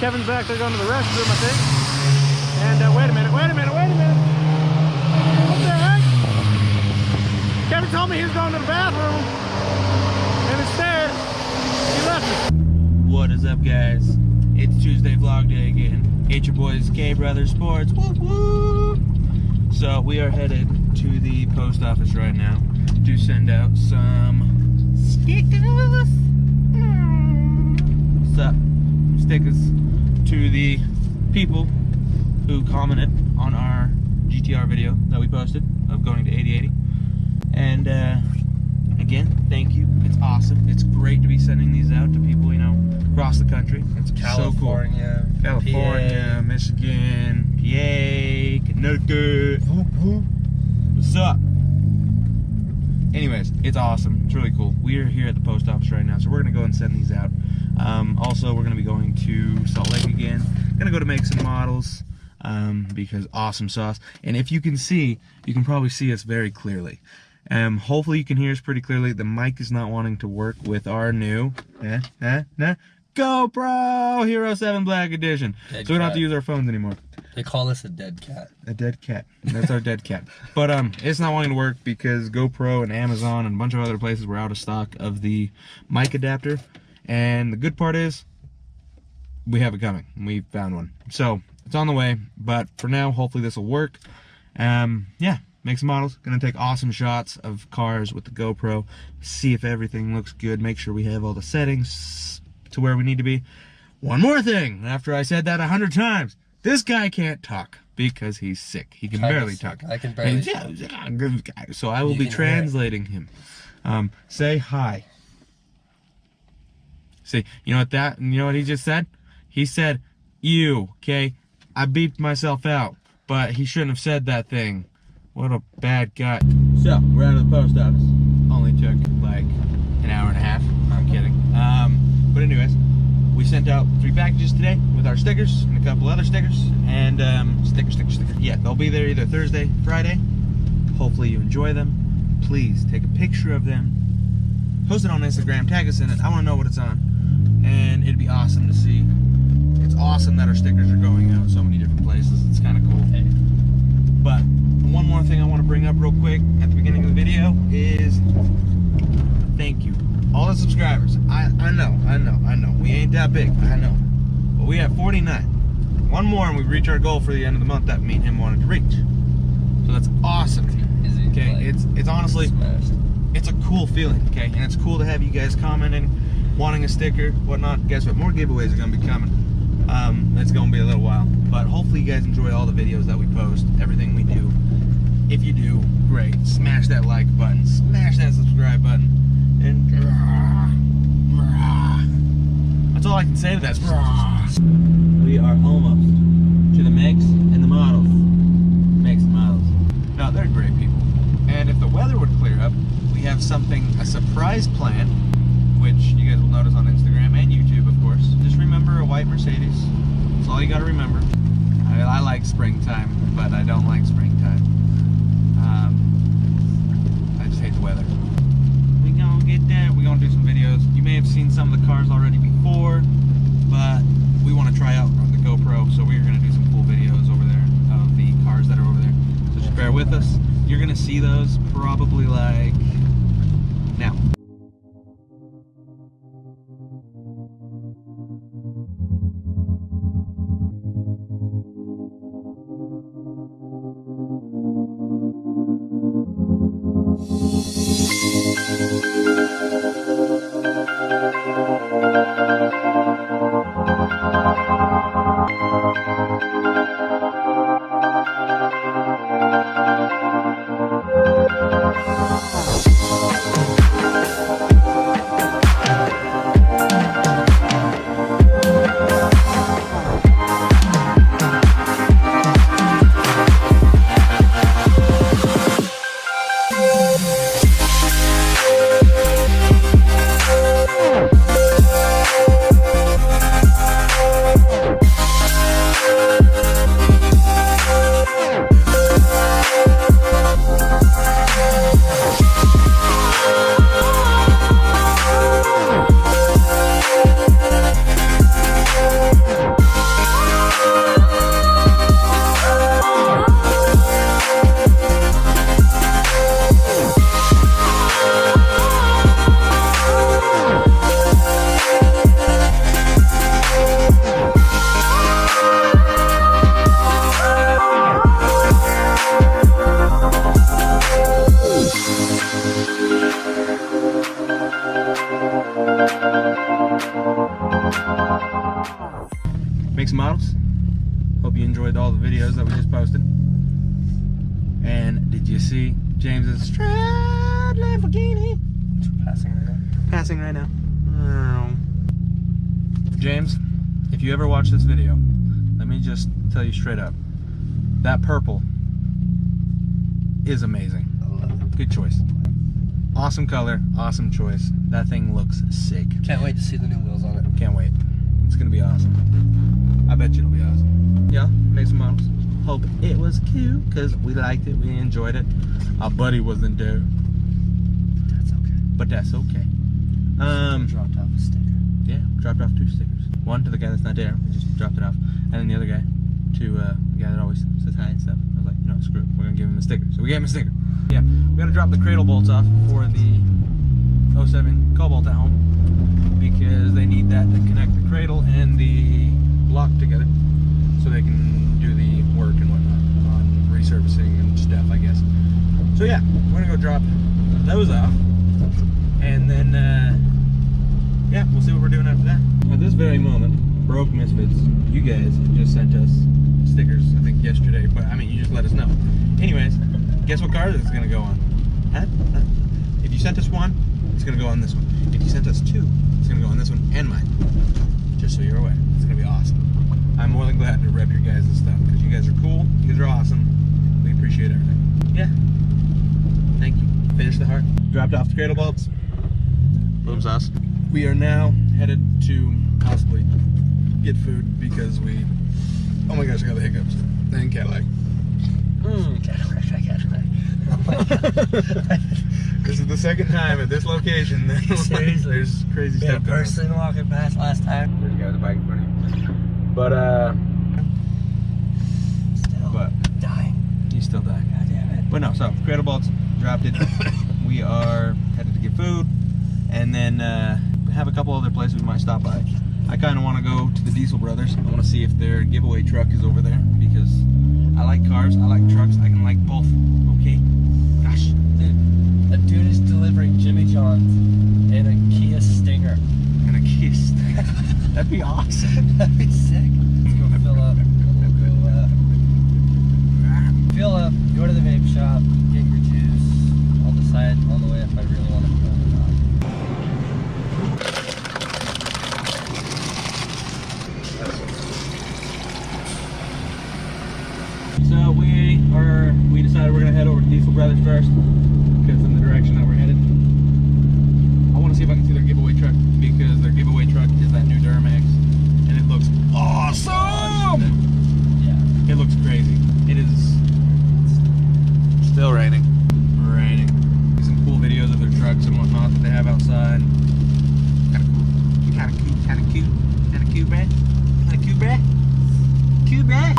Kevin's back there going to the restroom, I think. And wait a minute. What the heck? Kevin told me he was going to the bathroom, and instead, he left me. What is up, guys? It's Tuesday vlog day again. It's your boys, KBrothers Sports. Whoop, whoop. So we are headed to the post office right now to send out some stickers. What's up? Stickers to the people who commented on our GTR video that we posted of going to 8080. And again, thank you. It's awesome. It's great to be sending these out to people, you know, across the country. It's California, so cool. California, PA. Michigan, PA, Connecticut. What's up? Anyways, it's awesome. It's really cool. We are here at the post office right now, so we're gonna go and send these out. Also, we're gonna be going to Salt Lake again. Gonna go to make some models because awesome sauce. And if you can see, you can probably see us very clearly. Hopefully you can hear us pretty clearly. The mic is not wanting to work with our new GoPro Hero 7 Black Edition. So we don't have to use our phones anymore. They call this a dead cat. A dead cat. That's our dead cat. But it's not wanting to work because GoPro and Amazon and a bunch of other places were out of stock of the mic adapter. And the good part is, we have it coming. We found one. So it's on the way. But for now, hopefully this will work. Yeah. Make some models. Gonna take awesome shots of cars with the GoPro. See if everything looks good. Make sure we have all the settings to where we need to be. One more thing. After I said that 100 times, this guy can't talk because he's sick. He can barely talk. I can barely talk. So I will be translating him. Say hi. See, you know what he just said? He said, you, okay? I beeped myself out, but he shouldn't have said that thing. What a bad guy. So, we're out of the post office. Only took like an hour and a half. I'm kidding. But anyways, we sent out 3 packages today with our stickers and a couple other stickers. And sticker. Yeah, they'll be there either Thursday, Friday. Hopefully you enjoy them. Please take a picture of them. Post it on Instagram. Tag us in it. I want to know what it's on. And it'd be awesome to see. It's awesome that our stickers are going out so many different places. It's kind of cool. Hey. But one more thing I want to bring up real quick at the beginning of the video is thank you. All the subscribers. I know. We ain't that big. I know. But we have 49. One more and we reach our goal for the end of the month that me and him wanted to reach. So that's awesome. Okay, it's honestly smashed. It's a cool feeling, okay? And it's cool to have you guys commenting, wanting a sticker, whatnot. Guess what? More giveaways are gonna be coming. It's gonna be a little while. But hopefully you guys enjoy all the videos that we post, everything we do. If you do, great. Smash that like button, smash that subscribe button, and that's all I can say to that. We are almost to the makes and the models. Makes and models. No, they're great people. And if the weather would clear up, we have a surprise plan, which you guys will notice on Instagram and YouTube, of course. Just remember a white Mercedes. That's all you gotta remember. I like springtime, but I don't like springtime. I just hate the weather. We gonna get there. We gonna do some videos. You may have seen some of the cars already before, but we want to try out on the GoPro, so we're gonna do some cool videos over there of the cars that are over there. So just bear with us. You're gonna see those probably like now. make some models. Hope you enjoyed all the videos that we just posted. And did you see James's Strad Lamborghini? It's passing right now. Passing right now. James, if you ever watch this video, let me just tell you straight up, that purple is amazing. I love it. Good choice. Awesome color, awesome choice. That thing looks sick. Can't wait to see the new wheels on it. Can't wait. It's gonna be awesome. I bet you it'll be awesome. Yeah, make some models. Hope it was cute, because we liked it, we enjoyed it. Our buddy wasn't there, That's okay. but that's okay. Dropped off a sticker. Yeah, dropped off 2 stickers. One to the guy that's not there, we just dropped it off. And then the other guy to the guy that always says hi and stuff. I was like, no, screw it, we're gonna give him a sticker. So we gave him a sticker. Yeah, we gotta drop the cradle bolts off for the 07 Cobalt at home, because they need that to connect the cradle and the block together, so they can do the work and whatnot on resurfacing and stuff, I guess. So yeah, we're gonna go drop those off, and then yeah, we'll see what we're doing after that. At this very moment, Broke Misfits, you guys just sent us stickers, I think yesterday, but I mean, you just let us know. Anyways, guess what car this is gonna go on? If you sent us one, it's gonna go on this one. If you sent us 2, it's gonna go on this one and mine. Just so you're aware, it's gonna be awesome. I'm more than glad to rep your guys' stuff, because you guys are cool, you guys are awesome. We appreciate everything. Yeah. Thank you. Finish the heart. Dropped off the cradle bolts. Boom sauce. We are now headed to possibly get food, because we, oh my gosh, I got the hiccups. Thank Cadillac. Cadillac. This is the second time at this location that there's crazy We had a stuff going on. person walking past last time. There's a guy with a bike in front of you. But Still dying. he's still dying. God damn it. But no, so cradle bolts, dropped it. We are headed to get food, and then we have a couple other places we might stop by. I kind of want to go to the Diesel Brothers. I want to see if their giveaway truck is over there, because I like cars, I like trucks, I can like both. Okay? Gosh. Dude, a dude is delivering Jimmy John's in a Kia Stinger. And a kiss. That'd be awesome. That'd be sick. Let's go fill up. Fill up, go to the vape shop, get your juice. I'll decide on the way if I really want to fill it or not. So we decided we're gonna head over to Diesel Brothers first, because in the direction that we're headed, I want to see if I can see their giveaway truck, because their giveaway truck is that new Duramax, and it looks awesome. Yeah. It looks crazy. It is still raining. Raining. Some cool videos of their trucks and whatnot that they have outside. Kind of cool. Kind of cute. Kind of cute. Kind of cute, man. Kind of cute, man. Cute, man.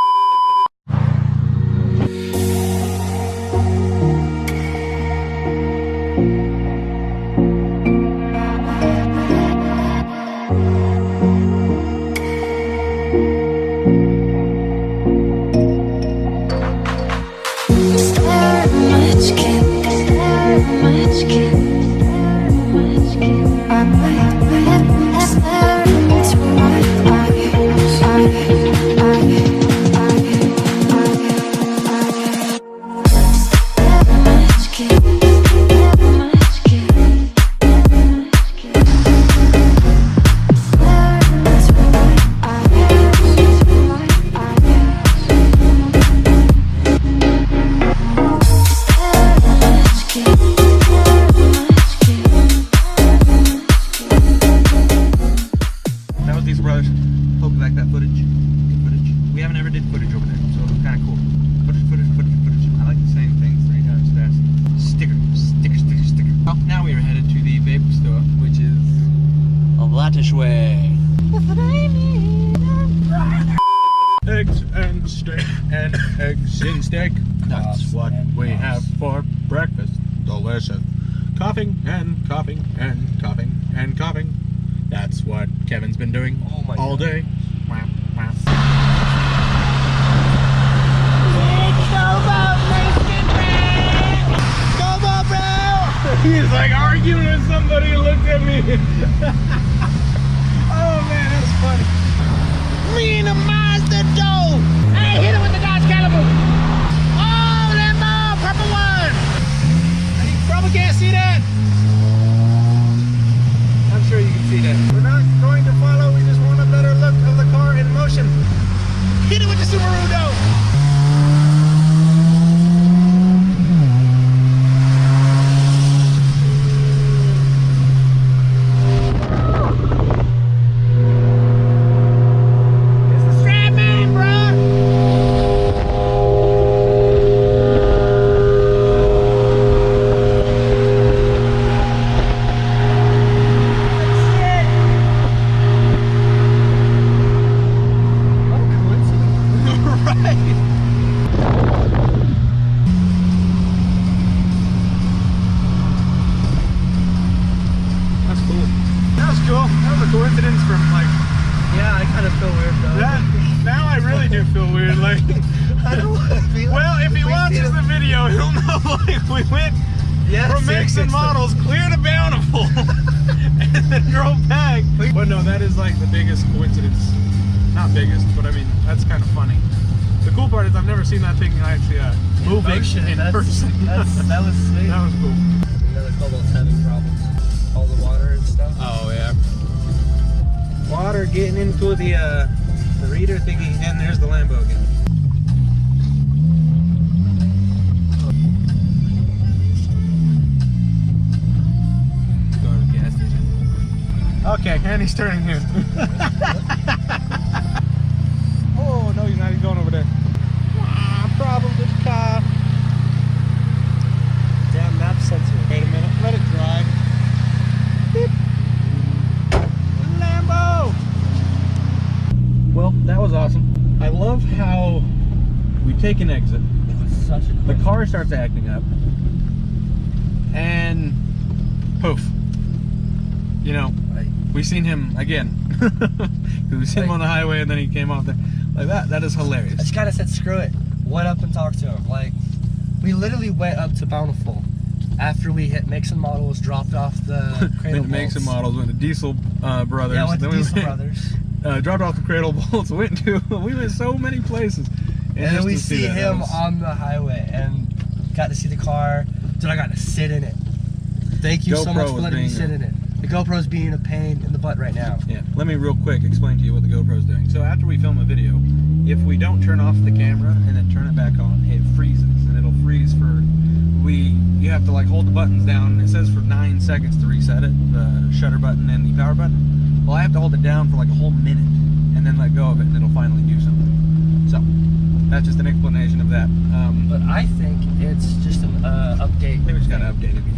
Eggs and steak and eggs and steak. That's what we have for breakfast. Delicious. Coughing and coughing and coughing and coughing. That's what Kevin's been doing all day. He's like arguing with somebody who looked at me. Oh man, that's funny. Me and a Like we went from Mix and Models clear to Bountiful and then drove back. But no, that is like the biggest coincidence. Not biggest, but I mean, that's kind of funny. The cool part is I've never seen that thing actually move in person. That was sweet. That was cool. Another Cobalt's having problems. All the water and stuff. Oh yeah. Water getting into the reader thingy, and there's the Lambo again. Go to the gas station. Okay, and he's turning here. Oh no, he's not. He's going over there. Problem with the car. Damn map sensor. Wait a minute. Let it dry. Beep. Lambo. Well, that was awesome. I love how we take an exit. It was such a The car starts acting up, and poof. You know, we seen him again. Because we seen him on the highway, and then he came off there. Like that. That is hilarious. I just kind of said, screw it. Went up and talked to him. Like, we literally went up to Bountiful after we hit Mix and Models, dropped off the cradle bolts. Mix and Models, went to Diesel Brothers. Yeah, went to then Diesel Brothers. Dropped off the cradle bolts. We went so many places. And then we see him on the highway and got to see the car. Dude, I got to sit in it. Thank you so much for letting me sit in it. The GoPro's being a pain in the butt right now. Yeah, let me real quick explain to you what the GoPro's doing. So after we film a video, if we don't turn off the camera and then turn it back on, it freezes, and it'll freeze for, you have to like hold the buttons down. It says for 9 seconds to reset it, the shutter button and the power button. Well, I have to hold it down for like a whole minute and then let go of it, and it'll finally do something. So that's just an explanation of that. But I think it's just an update. Maybe we just gotta update it again.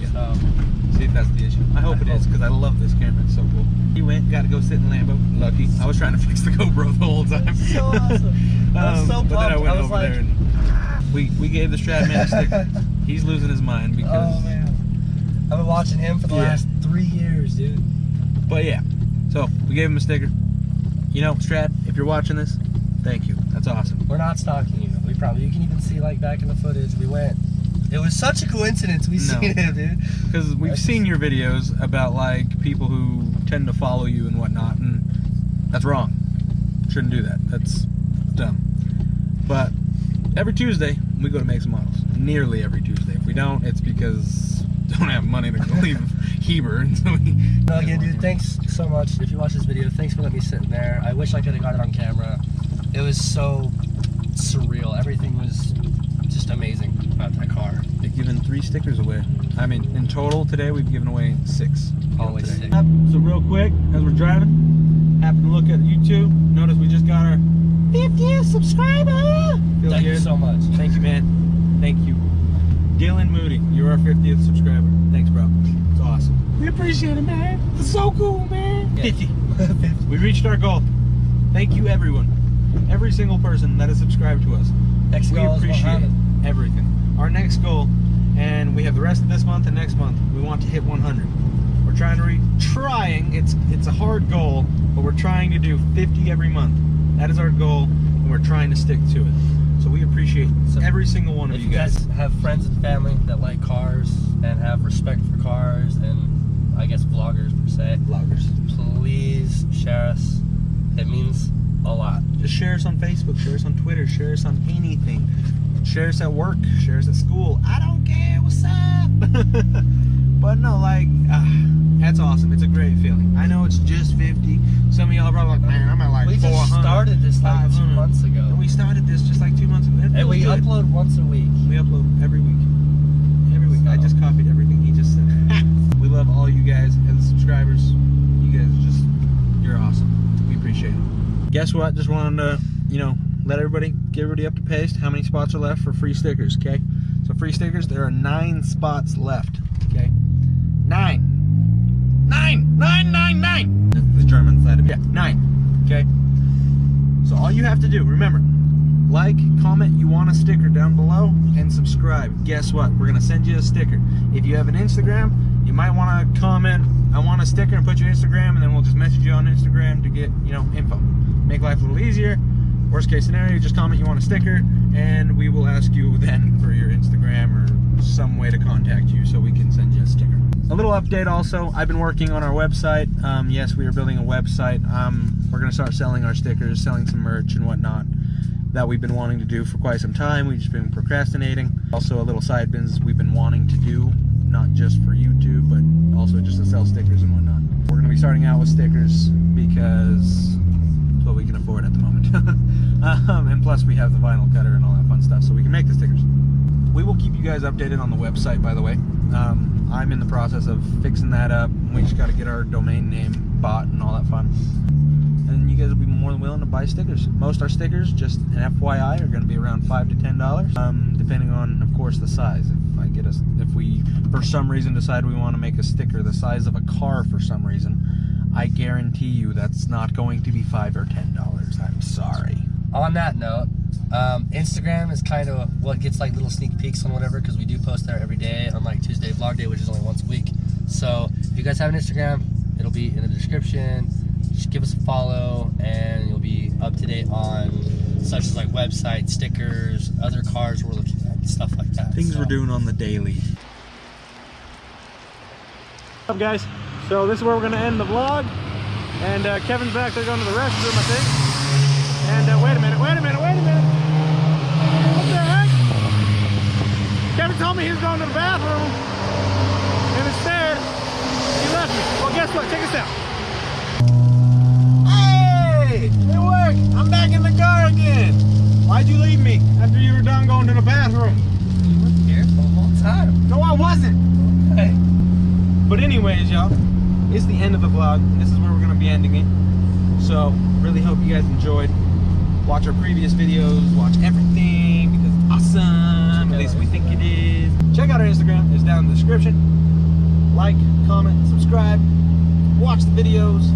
See if that's the issue. I hope it is, because I love this camera. It's so cool. He got to go sit in Lambo. Lucky. I was trying to fix the GoPro the whole time. So awesome. I was so pumped. But then I went over like, there and we gave the TheStradMan a sticker. He's losing his mind because. Oh man. I've been watching him for the last 3 years, dude. But yeah, so we gave him a sticker. You know, Strad, if you're watching this, thank you. That's awesome. We're not stalking you. You can even see like back in the footage. We went. It was such a coincidence we seen him, dude. Because we've seen your videos about like people who tend to follow you and whatnot, and that's wrong. Shouldn't do that. That's dumb. But every Tuesday we go to Make Some Models. Nearly every Tuesday. If we don't, it's because we don't have money to leave Heber. So no, again, dude, thanks so much. If you watch this video, thanks for letting me sit in there. I wish I could have got it on camera. It was so surreal. Everything was just amazing about that car. We've given 3 stickers away. I mean, in total today we've given away 6. Always 6. So real quick, as we're driving, happened to look at YouTube. Notice we just got our 50th subscriber. Thank you so much. Thank you, man. Thank you. Dylan Moody, you're our 50th subscriber. Thanks, bro. It's awesome. We appreciate it, man. It's so cool, man. Yeah. 50. We reached our goal. Thank you, everyone. Every single person that has subscribed to us. Next we goal appreciate is 100. everything. Our next goal, and we have the rest of this month and next month, we want to hit 100. We're trying to it's a hard goal, but we're trying to do 50 every month. That is our goal, and we're trying to stick to it. So we appreciate every single one of you guys. If you guys have friends and family that like cars and have respect for cars, and I guess vloggers per se, please share us. It means a lot. Just share us on Facebook, share us on Twitter, share us on anything. Share us at work, share us at school. I don't care, what's up? But no, like, that's awesome. It's a great feeling. I know it's just 50. Some of y'all are probably like, man, I'm at like 400. We just started this like 2 months ago. And we started this just like 2 months ago. And we upload once a week. We upload every week. Every week. So. I just copied everything he just said. We love all you guys as subscribers. You guys you're awesome. We appreciate it. Guess what? Just wanted to, get everybody up to paste. How many spots are left for free stickers, okay? So free stickers, there are 9 spots left, okay? 9. That's the German side of it. Yeah, 9, okay? So all you have to do, remember, like, comment, you want a sticker down below, and subscribe. Guess what? We're going to send you a sticker. If you have an Instagram, you might want to comment, I want a sticker, and put your Instagram, and then we'll just message you on Instagram to get, info. Make life a little easier. Worst case scenario, just comment you want a sticker, and we will ask you then for your Instagram or some way to contact you so we can send you a sticker. A little update also, I've been working on our website. Yes, we are building a website. We're going to start selling our stickers, selling some merch and whatnot that we've been wanting to do for quite some time. We've just been procrastinating. Also a little side business we've been wanting to do, not just for YouTube, but also just to sell stickers and whatnot. We're going to be starting out with stickers because it's what we can afford at the moment. And plus we have the vinyl cutter and all that fun stuff, so we can make the stickers. We will keep you guys updated on the website, by the way. I'm in the process of fixing that up. We just got to get our domain name bought and all that fun. And you guys will be more than willing to buy stickers. Most our stickers, just an FYI, are going to be around $5 to $10, depending on, of course, the size. If we, for some reason, decide we want to make a sticker the size of a car for some reason, I guarantee you that's not going to be $5 or $10. I'm sorry. On that note, Instagram is kind of what gets like little sneak peeks on whatever, because we do post there every day, unlike Tuesday Vlog Day, which is only once a week. So if you guys have an Instagram, it'll be in the description. Just give us a follow and you'll be up to date on such as like websites, stickers, other cars we're looking at, stuff like that. Things we're doing on the daily. What's up, guys? So this is where we're going to end the vlog. And Kevin's back there going to the restroom, I think. And wait a minute. What the heck? Kevin told me he was going to the bathroom. And instead, he left me. Well, guess what? Check this out. Hey! It worked! I'm back in the car again. Why'd you leave me after you were done going to the bathroom? You were here for a long time. No, I wasn't. Hey. But anyways, y'all, it's the end of the vlog. This is where we're going to be ending it. So, really hope you guys enjoyed. Watch our previous videos, watch everything, because it's awesome. At least we think it is. Check out our Instagram, it's down in the description. Like, comment, subscribe, watch the videos.